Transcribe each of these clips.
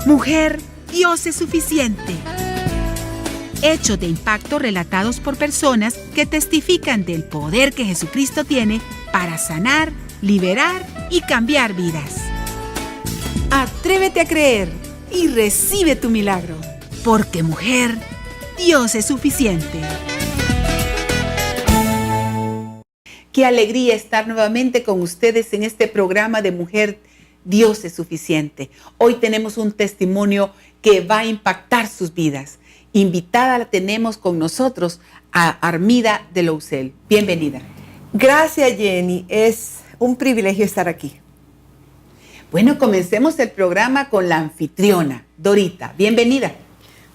Mujer, Dios es suficiente. Hechos de impacto relatados por personas que testifican del poder que Jesucristo tiene para sanar, liberar y cambiar vidas. Atrévete a creer y recibe tu milagro. Porque mujer, Dios es suficiente. Qué alegría estar nuevamente con ustedes en este programa de Mujer, Dios es suficiente. Hoy tenemos un testimonio que va a impactar sus vidas. Invitada la tenemos con nosotros a Armida de Lousel. Bienvenida. Gracias, Jenny. Es un privilegio estar aquí. Bueno, comencemos el programa con la anfitriona, Dorita. Bienvenida.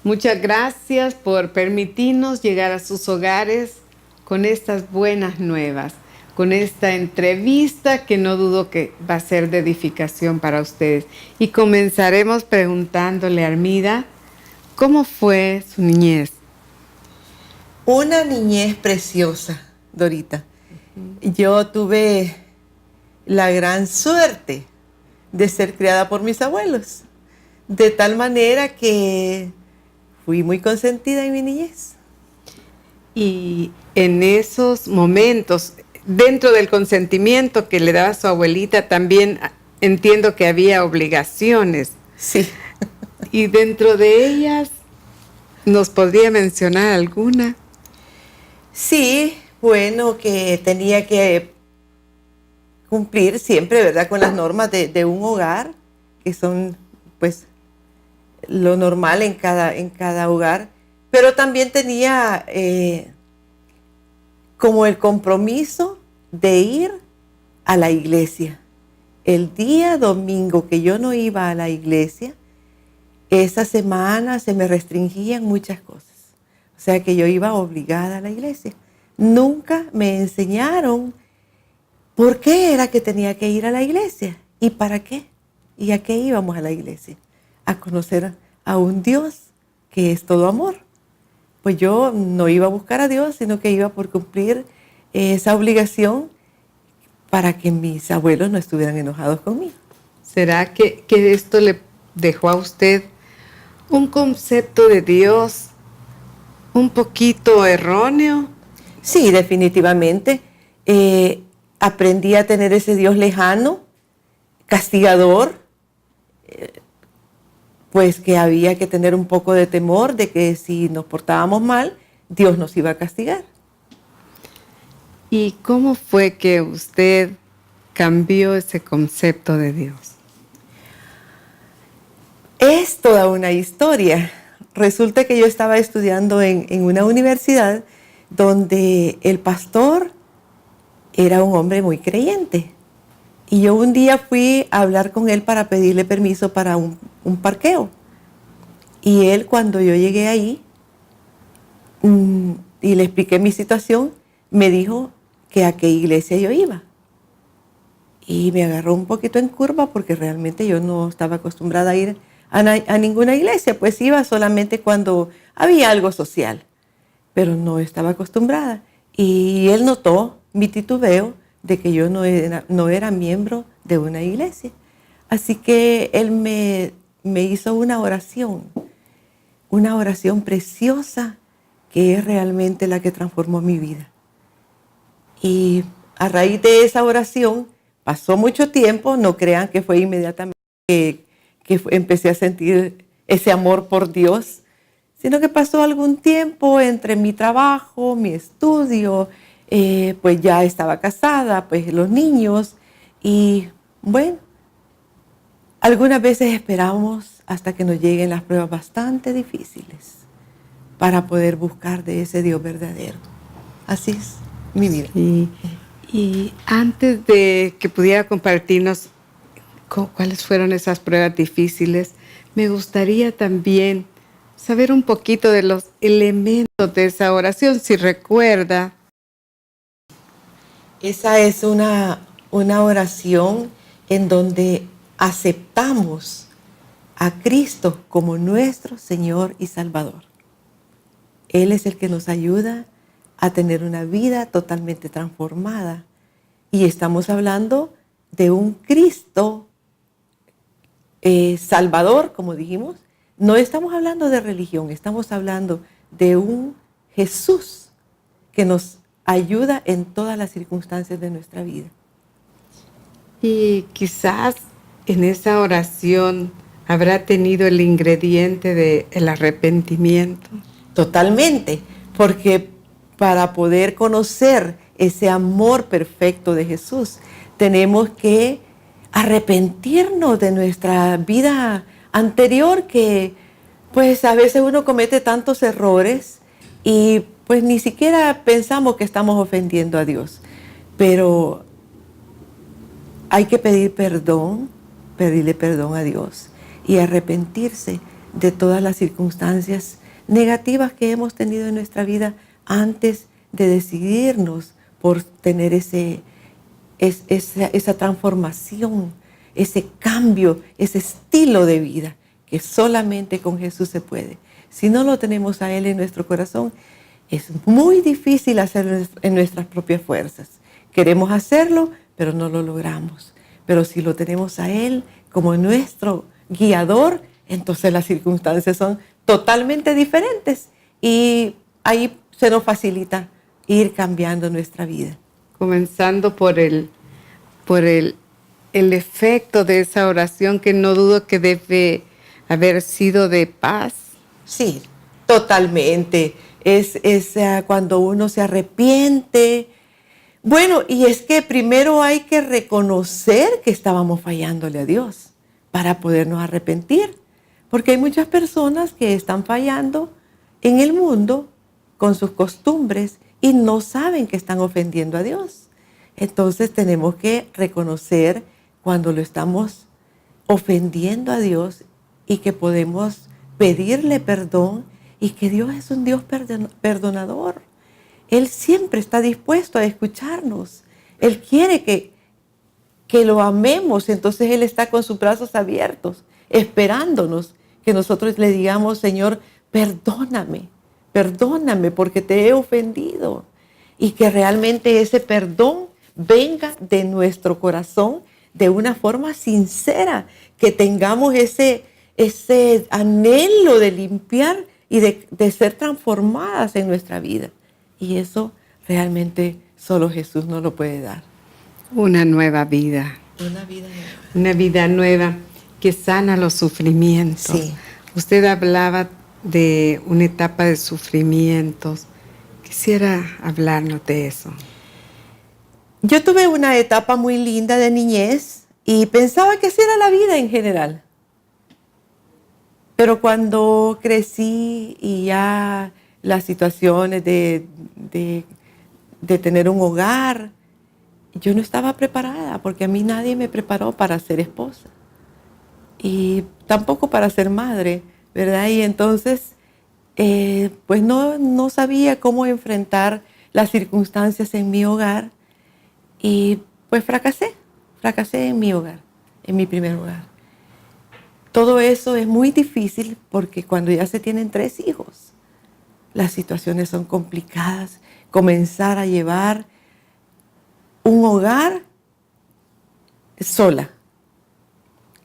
Muchas gracias por permitirnos llegar a sus hogares con estas buenas nuevas, con esta entrevista que no dudo que va a ser de edificación para ustedes. Y comenzaremos preguntándole a Armida, ¿cómo fue su niñez? Una niñez preciosa, Dorita. Yo tuve la gran suerte de ser criada por mis abuelos, de tal manera que fui muy consentida en mi niñez. Y en esos momentos, dentro del consentimiento que le daba su abuelita, también entiendo que había obligaciones. Sí. Y dentro de ellas, ¿nos podría mencionar alguna? Sí, bueno, que tenía que cumplir siempre, ¿verdad?, con las normas de un hogar, que son, pues, lo normal en cada hogar. Pero también tenía como el compromiso de ir a la iglesia. El día domingo que yo no iba a la iglesia, esa semana se me restringían muchas cosas. O sea que yo iba obligada a la iglesia. Nunca me enseñaron por qué era que tenía que ir a la iglesia y para qué. ¿Y a qué íbamos a la iglesia? A conocer a un Dios que es todo amor. Pues yo no iba a buscar a Dios, sino que iba por cumplir esa obligación para que mis abuelos no estuvieran enojados conmigo. ¿Será que esto le dejó a usted un concepto de Dios un poquito erróneo? Sí, definitivamente. Aprendí a tener ese Dios lejano, castigador, pues que había que tener un poco de temor de que si nos portábamos mal, Dios nos iba a castigar. ¿Y cómo fue que usted cambió ese concepto de Dios? Es toda una historia. Resulta que yo estaba estudiando en una universidad donde el pastor era un hombre muy creyente. Y yo un día fui a hablar con él para pedirle permiso para un parqueo. Y él, cuando yo llegué ahí y le expliqué mi situación, me dijo que a qué iglesia yo iba. Y me agarró un poquito en curva porque realmente yo no estaba acostumbrada a ir a ninguna iglesia. Pues iba solamente cuando había algo social, pero no estaba acostumbrada. Y él notó mi titubeo de que yo no era miembro de una iglesia. Así que él me hizo una oración preciosa que es realmente la que transformó mi vida. Y a raíz de esa oración pasó mucho tiempo, no crean que fue inmediatamente que empecé a sentir ese amor por Dios, sino que pasó algún tiempo entre mi trabajo, mi estudio, pues ya estaba casada, pues los niños, y bueno, algunas veces esperamos hasta que nos lleguen las pruebas bastante difíciles para poder buscar de ese Dios verdadero. Así es mi vida. Y antes de que pudiera compartirnos cuáles fueron esas pruebas difíciles, me gustaría también saber un poquito de los elementos de esa oración, si recuerda. Esa es una oración en donde aceptamos a Cristo como nuestro Señor y Salvador. Él es el que nos ayuda a tener una vida totalmente transformada. Y estamos hablando de un Cristo Salvador, como dijimos, no estamos hablando de religión, estamos hablando de un Jesús que nos ayuda en todas las circunstancias de nuestra vida. Y quizás en esa oración habrá tenido el ingrediente del arrepentimiento. Totalmente, porque para poder conocer ese amor perfecto de Jesús, tenemos que arrepentirnos de nuestra vida anterior, que pues a veces uno comete tantos errores y pues ni siquiera pensamos que estamos ofendiendo a Dios. Pero hay que pedirle perdón a Dios y arrepentirse de todas las circunstancias negativas que hemos tenido en nuestra vida antes de decidirnos por tener esa transformación, ese cambio, ese estilo de vida que solamente con Jesús se puede. Si no lo tenemos a Él en nuestro corazón, es muy difícil hacerlo en nuestras propias fuerzas. Queremos hacerlo, pero no lo logramos. Pero si lo tenemos a Él como nuestro guiador, entonces las circunstancias son totalmente diferentes y ahí se nos facilita ir cambiando nuestra vida. Comenzando por el efecto de esa oración, que no dudo que debe haber sido de paz. Sí, totalmente. Es cuando uno se arrepiente. Bueno, y es que primero hay que reconocer que estábamos fallándole a Dios para podernos arrepentir. Porque hay muchas personas que están fallando en el mundo con sus costumbres y no saben que están ofendiendo a Dios. Entonces tenemos que reconocer cuando lo estamos ofendiendo a Dios y que podemos pedirle perdón y que Dios es un Dios perdonador. Él siempre está dispuesto a escucharnos. Él quiere que lo amemos, entonces Él está con sus brazos abiertos, esperándonos que nosotros le digamos: Señor, perdóname porque te he ofendido. Y que realmente ese perdón venga de nuestro corazón de una forma sincera, que tengamos ese anhelo de limpiar y de ser transformadas en nuestra vida. Y eso realmente solo Jesús nos lo puede dar. Una nueva vida. Una vida nueva. Una vida nueva que sana los sufrimientos. Sí. Usted hablaba de una etapa de sufrimientos. Quisiera hablarnos de eso. Yo tuve una etapa muy linda de niñez y pensaba que así era la vida en general. Pero cuando crecí y ya las situaciones de tener un hogar, yo no estaba preparada, porque a mí nadie me preparó para ser esposa y tampoco para ser madre, ¿verdad? Y entonces, pues no sabía cómo enfrentar las circunstancias en mi hogar y pues fracasé en mi hogar, en mi primer hogar. Todo eso es muy difícil porque cuando ya se tienen 3 hijos, las situaciones son complicadas. Comenzar a llevar un hogar sola,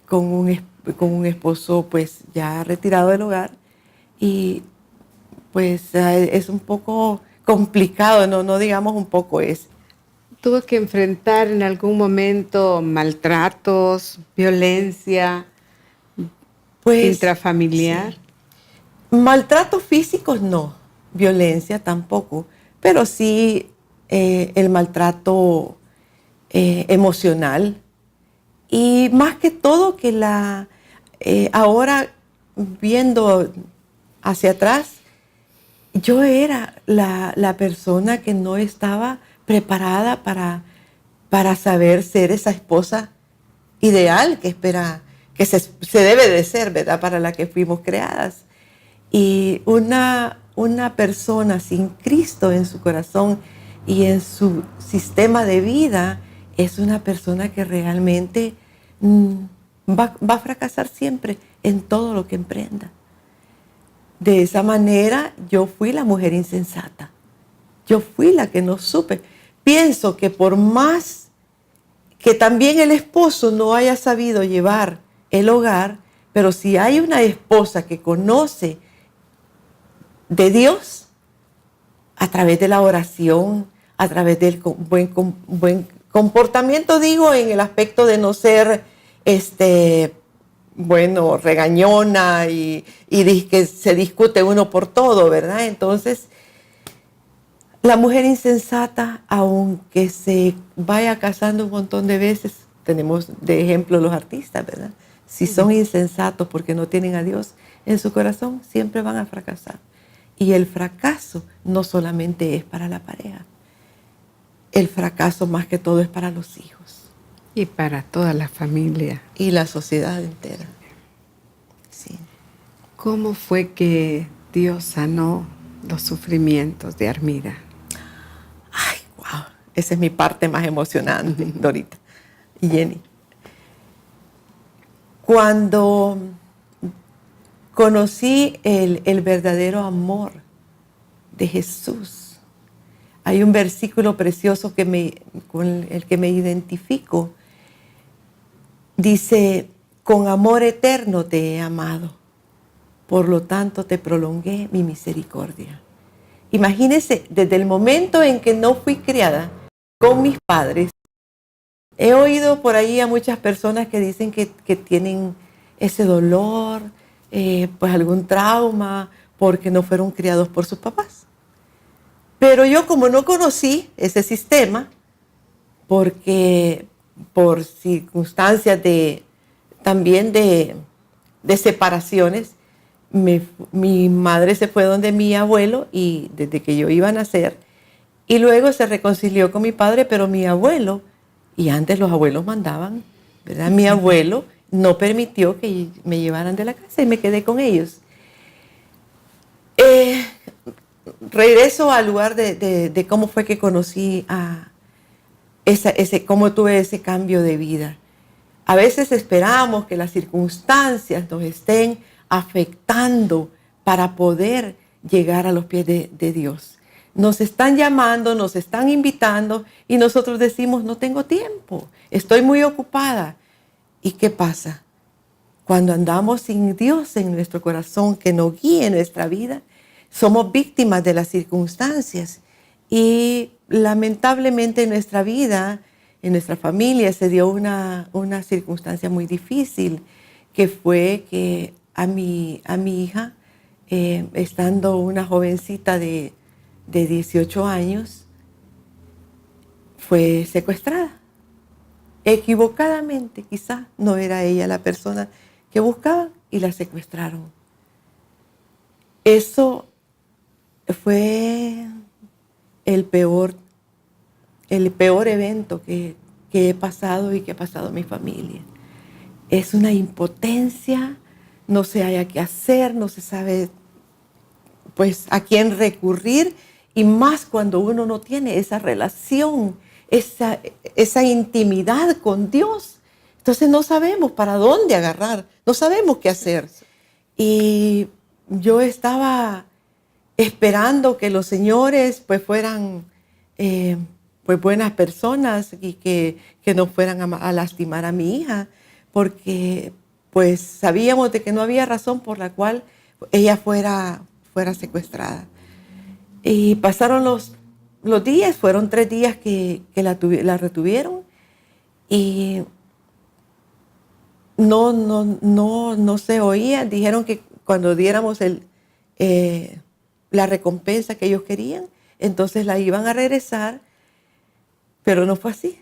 con un esposo pues ya retirado del hogar, y pues es un poco complicado, no digamos un poco, es. ¿Tuvo que enfrentar en algún momento maltratos, violencia Pues, intrafamiliar? sí. Maltratos físicos no, violencia tampoco, pero sí el maltrato emocional. Y más que todo que ahora viendo hacia atrás, yo era la persona que no estaba preparada para saber ser esa esposa ideal que se debe de ser, ¿verdad? Para la que fuimos creadas. Y una persona sin Cristo en su corazón y en su sistema de vida es una persona que realmente va a fracasar siempre en todo lo que emprenda. De esa manera yo fui la mujer insensata. Yo fui la que no supe. Pienso que por más que también el esposo no haya sabido llevar el hogar, pero si hay una esposa que conoce de Dios, a través de la oración, a través del buen comportamiento, digo, en el aspecto de no ser, regañona y que se discute uno por todo, ¿verdad? Entonces, la mujer insensata, aunque se vaya casando un montón de veces, tenemos de ejemplo los artistas, ¿verdad? Si son insensatos porque no tienen a Dios en su corazón, siempre van a fracasar. Y el fracaso no solamente es para la pareja. El fracaso más que todo es para los hijos. Y para toda la familia. Y la sociedad entera. Sí. ¿Cómo fue que Dios sanó los sufrimientos de Armida? Ay, wow. Esa es mi parte más emocionante, Dorita y Jenny. Cuando conocí el verdadero amor de Jesús, hay un versículo precioso con el que me identifico. Dice, con amor eterno te he amado, por lo tanto te prolongué mi misericordia. Imagínense, desde el momento en que no fui criada con mis padres, he oído por ahí a muchas personas que dicen que tienen ese dolor, pues algún trauma, porque no fueron criados por sus papás. Pero yo, como no conocí ese sistema, porque por circunstancias también de separaciones, mi madre se fue donde mi abuelo y desde que yo iba a nacer, y luego se reconcilió con mi padre, pero mi abuelo, y antes los abuelos mandaban, ¿verdad? Mi abuelo no permitió que me llevaran de la casa y me quedé con ellos. Regreso al lugar de cómo fue que conocí cómo tuve ese cambio de vida. A veces esperamos que las circunstancias nos estén afectando para poder llegar a los pies de Dios. Nos están llamando, nos están invitando y nosotros decimos, no tengo tiempo, estoy muy ocupada. ¿Y qué pasa? Cuando andamos sin Dios en nuestro corazón, que nos guíe nuestra vida, somos víctimas de las circunstancias. Y lamentablemente en nuestra vida, en nuestra familia, se dio una circunstancia muy difícil, que fue que a mi hija, estando una jovencita de 18 años, fue secuestrada. Equivocadamente, quizá no era ella la persona que buscaban y la secuestraron. Eso fue el peor evento que he pasado y que ha pasado mi familia. Es una impotencia, no se haya qué hacer, no se sabe pues a quién recurrir, y más cuando uno no tiene esa relación, esa intimidad con Dios. Entonces no sabemos para dónde agarrar, no sabemos qué hacer. Y yo estaba esperando que los señores pues fueran pues buenas personas y que no fueran a lastimar a mi hija, porque pues sabíamos de que no había razón por la cual ella fuera secuestrada. Y pasaron los días, fueron 3 días que la retuvieron, y no se oía. Dijeron que cuando diéramos la recompensa que ellos querían, entonces la iban a regresar, pero no fue así.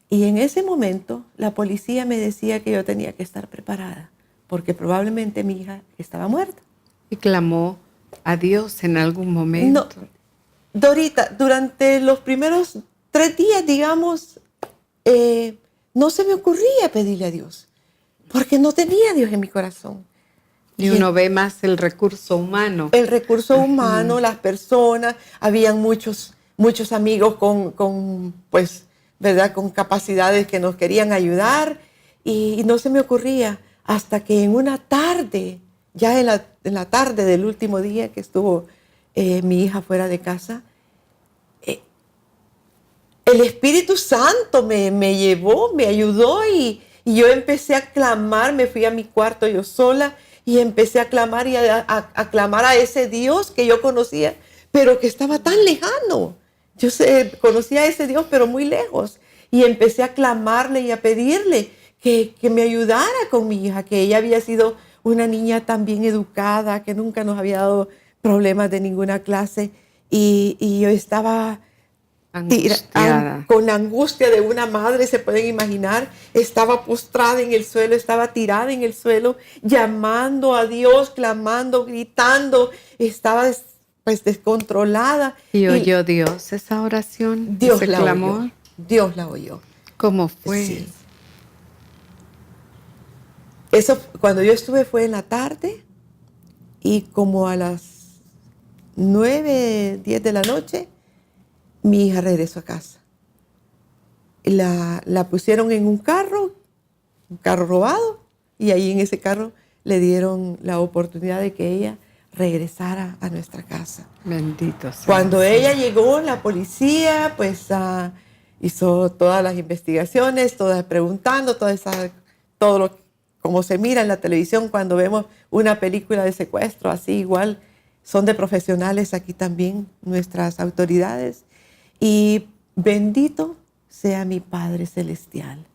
Y en ese momento la policía me decía que yo tenía que estar preparada, porque probablemente mi hija estaba muerta. ¿Y clamó a Dios en algún momento? No, Dorita, durante los primeros 3 días, digamos, no se me ocurría pedirle a Dios, porque no tenía a Dios en mi corazón. Y uno ve más el recurso humano. El recurso humano, las personas, habían muchos amigos pues, ¿verdad?, con capacidades que nos querían ayudar, y no se me ocurría hasta que en una tarde, ya en la tarde del último día que estuvo mi hija fuera de casa, el Espíritu Santo me llevó, me ayudó, y Y yo empecé a clamar, me fui a mi cuarto yo sola y empecé a clamar y a clamar a ese Dios que yo conocía, pero que estaba tan lejano. Conocía a ese Dios, pero muy lejos. Y empecé a clamarle y a pedirle que me ayudara con mi hija, que ella había sido una niña tan bien educada, que nunca nos había dado problemas de ninguna clase. Y yo estaba con la angustia de una madre, se pueden imaginar. Estaba postrada en el suelo, estaba tirada en el suelo, llamando a Dios, clamando, gritando. Estaba pues descontrolada. ¿Y oyó Dios esa oración? Dios ese la clamor? oyó. Dios la oyó. ¿Cómo fue? Sí. Eso, cuando yo estuve fue en la tarde y como a las 9, 10 de la noche, mi hija regresó a casa. La pusieron en un carro robado, y ahí en ese carro le dieron la oportunidad de que ella regresara a nuestra casa. Bendito sea. Cuando ella llegó, la policía pues hizo todas las investigaciones, todas preguntando, todo lo como se mira en la televisión cuando vemos una película de secuestro, así igual son de profesionales aquí también nuestras autoridades. Y bendito sea mi Padre Celestial,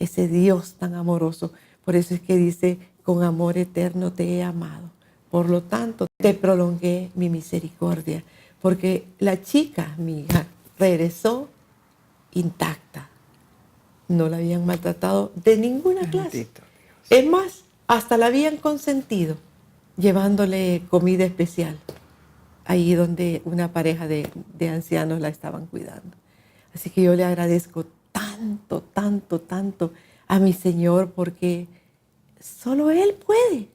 ese Dios tan amoroso. Por eso es que dice, con amor eterno te he amado. Por lo tanto, te prolongué mi misericordia. Porque la chica, mi hija, regresó intacta. No la habían maltratado de ninguna clase. Bendito Dios. Es más, hasta la habían consentido llevándole comida especial ahí donde una pareja de ancianos la estaban cuidando. Así que yo le agradezco tanto, tanto, tanto a mi Señor, porque solo Él puede.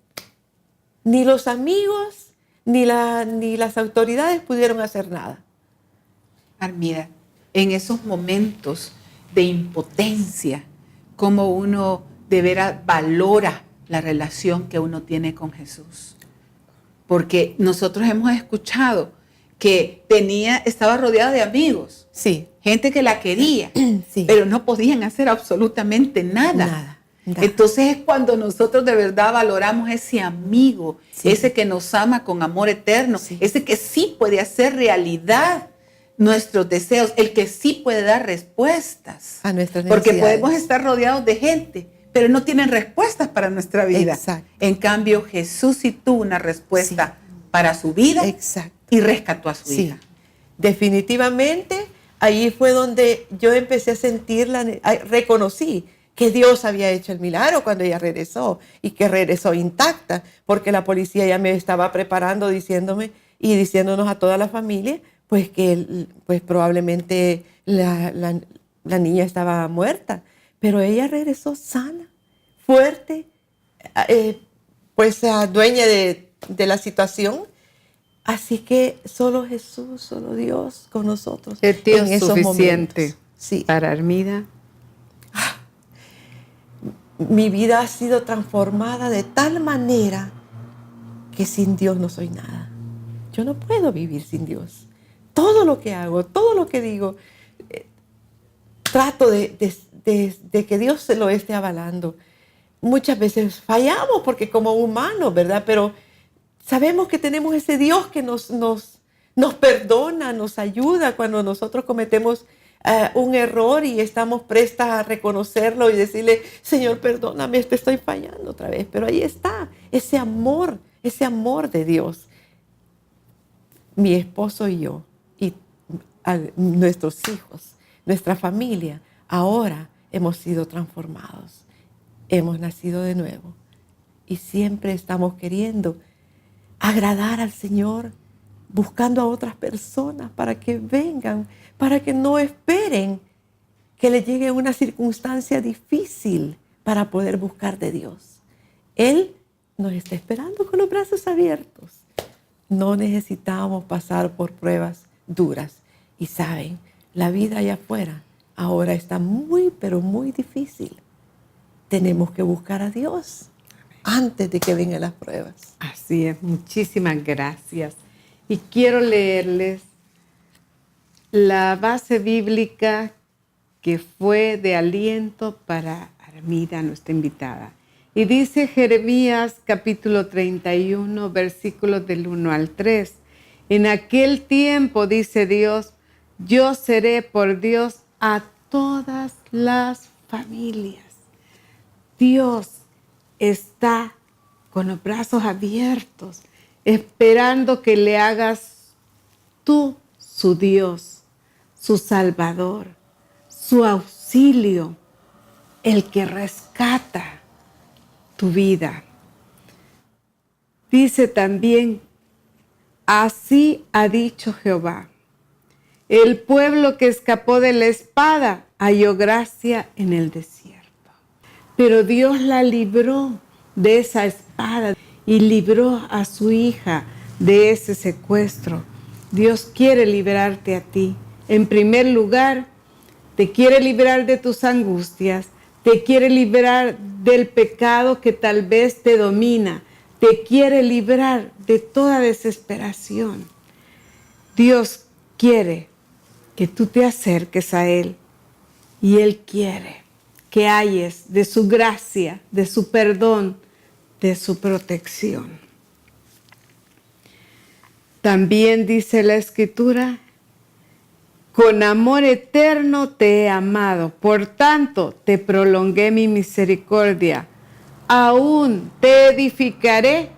Ni los amigos, ni las autoridades pudieron hacer nada. Armida, en esos momentos de impotencia, cómo uno de veras valora la relación que uno tiene con Jesús. Porque nosotros hemos escuchado que estaba rodeada de amigos, Sí. gente que la quería, Sí. pero no podían hacer absolutamente nada. Nada. Entonces es cuando nosotros de verdad valoramos ese amigo, Sí. ese que nos ama con amor eterno, Sí. ese que sí puede hacer realidad nuestros deseos, el que sí puede dar respuestas A nuestras porque necesidades. podemos estar rodeados de gente, pero no tienen respuestas para nuestra vida. Exacto. En cambio, Jesús sí tuvo una respuesta para su vida. Exacto. Y rescató a su Sí, hija. definitivamente ahí fue donde yo empecé a sentir, reconocí que Dios había hecho el milagro cuando ella regresó y que regresó intacta, porque la policía ya me estaba preparando diciéndome y diciéndonos a toda la familia pues que pues probablemente la niña estaba muerta, pero ella regresó sana, fuerte, pues dueña de la situación. Así que solo Jesús, solo Dios con nosotros El Dios en esos suficiente momentos. Sí. para Armida. Mi vida ha sido transformada de tal manera que sin Dios no soy nada. Yo no puedo vivir sin Dios. Todo lo que hago, todo lo que digo, trato de que Dios se lo esté avalando. Muchas veces fallamos porque como humanos, ¿verdad? Pero sabemos que tenemos ese Dios que nos perdona, nos ayuda cuando nosotros cometemos un error y estamos prestas a reconocerlo y decirle, Señor, perdóname, te estoy fallando otra vez. Pero ahí está, ese amor de Dios. Mi esposo y yo, y nuestros hijos, nuestra familia, ahora hemos sido transformados. Hemos nacido de nuevo. Y siempre estamos queriendo agradar al Señor, buscando a otras personas para que vengan, para que no esperen que le llegue una circunstancia difícil para poder buscar de Dios. Él nos está esperando con los brazos abiertos. No necesitamos pasar por pruebas duras. Y saben, la vida allá afuera ahora está muy, pero muy difícil. Tenemos que buscar a Dios antes de que vengan las pruebas. Así es, muchísimas gracias. Y quiero leerles la base bíblica que fue de aliento para Armida, nuestra invitada. Y dice Jeremías capítulo 31, versículos del 1 al 3. En aquel tiempo, dice Dios, yo seré por Dios a todas las familias. Dios está con los brazos abiertos, esperando que le hagas tú su Dios, su Salvador, su auxilio, el que rescata tu vida. Dice también, así ha dicho Jehová, el pueblo que escapó de la espada halló gracia en el desierto. Pero Dios la libró de esa espada y libró a su hija de ese secuestro. Dios quiere liberarte a ti. En primer lugar, te quiere librar de tus angustias, te quiere librar del pecado que tal vez te domina, te quiere librar de toda desesperación. Dios quiere que tú te acerques a Él y Él quiere que halles de su gracia, de su perdón, de su protección. También dice la Escritura, con amor eterno te he amado, por tanto te prolongué mi misericordia. Aún te edificaré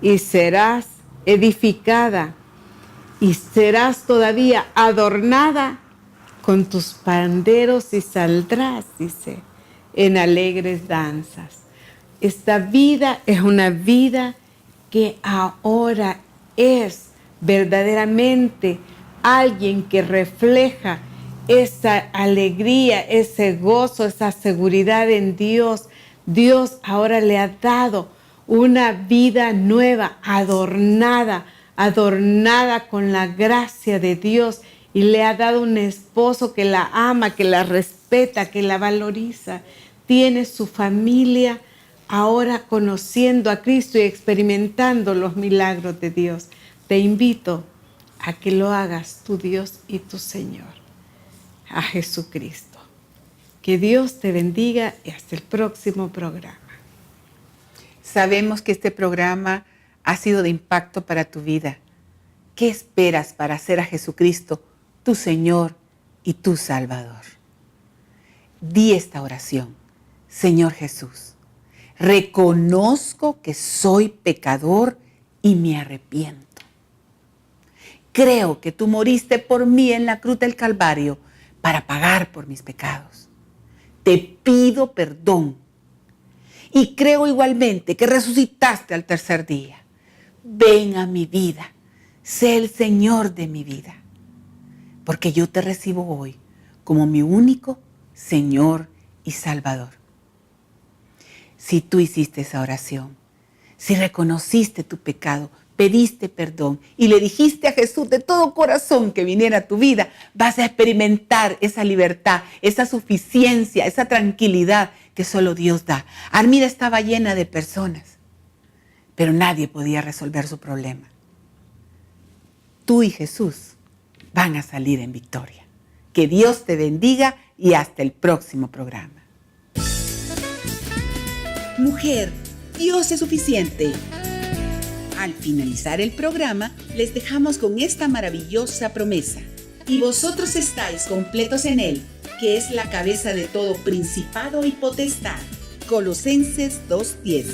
y serás edificada y serás todavía adornada con tus panderos y saldrás, dice, en alegres danzas. Esta vida es una vida que ahora es verdaderamente alguien que refleja esa alegría, ese gozo, esa seguridad en Dios. Dios ahora le ha dado una vida nueva, adornada con la gracia de Dios, y le ha dado un esposo que la ama, que la respeta, que la valoriza. Tiene su familia ahora conociendo a Cristo y experimentando los milagros de Dios. Te invito a que lo hagas tu Dios y tu Señor, a Jesucristo. Que Dios te bendiga y hasta el próximo programa. Sabemos que este programa ha sido de impacto para tu vida. ¿Qué esperas para hacer a Jesucristo tu Señor y tu Salvador? Di esta oración. Señor Jesús, reconozco que soy pecador y me arrepiento. Creo que tú moriste por mí en la cruz del Calvario para pagar por mis pecados. Te pido perdón. Y creo igualmente que resucitaste al tercer día. Ven a mi vida, sé el Señor de mi vida, porque yo te recibo hoy como mi único Señor y Salvador. Si tú hiciste esa oración, si reconociste tu pecado, pediste perdón y le dijiste a Jesús de todo corazón que viniera a tu vida, vas a experimentar esa libertad, esa suficiencia, esa tranquilidad que solo Dios da. Armida estaba llena de personas, pero nadie podía resolver su problema. Tú y Jesús van a salir en victoria. Que Dios te bendiga y hasta el próximo programa. Mujer, Dios es suficiente. Al finalizar el programa, les dejamos con esta maravillosa promesa. Y vosotros estáis completos en Él, que es la cabeza de todo principado y potestad. Colosenses 2:10.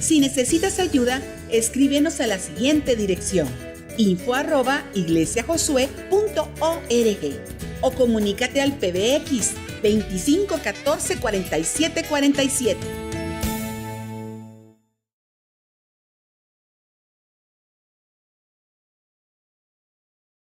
Si necesitas ayuda, escríbenos a la siguiente dirección: info@iglesiajosue.org o comunícate al PBX 25 14 47 47.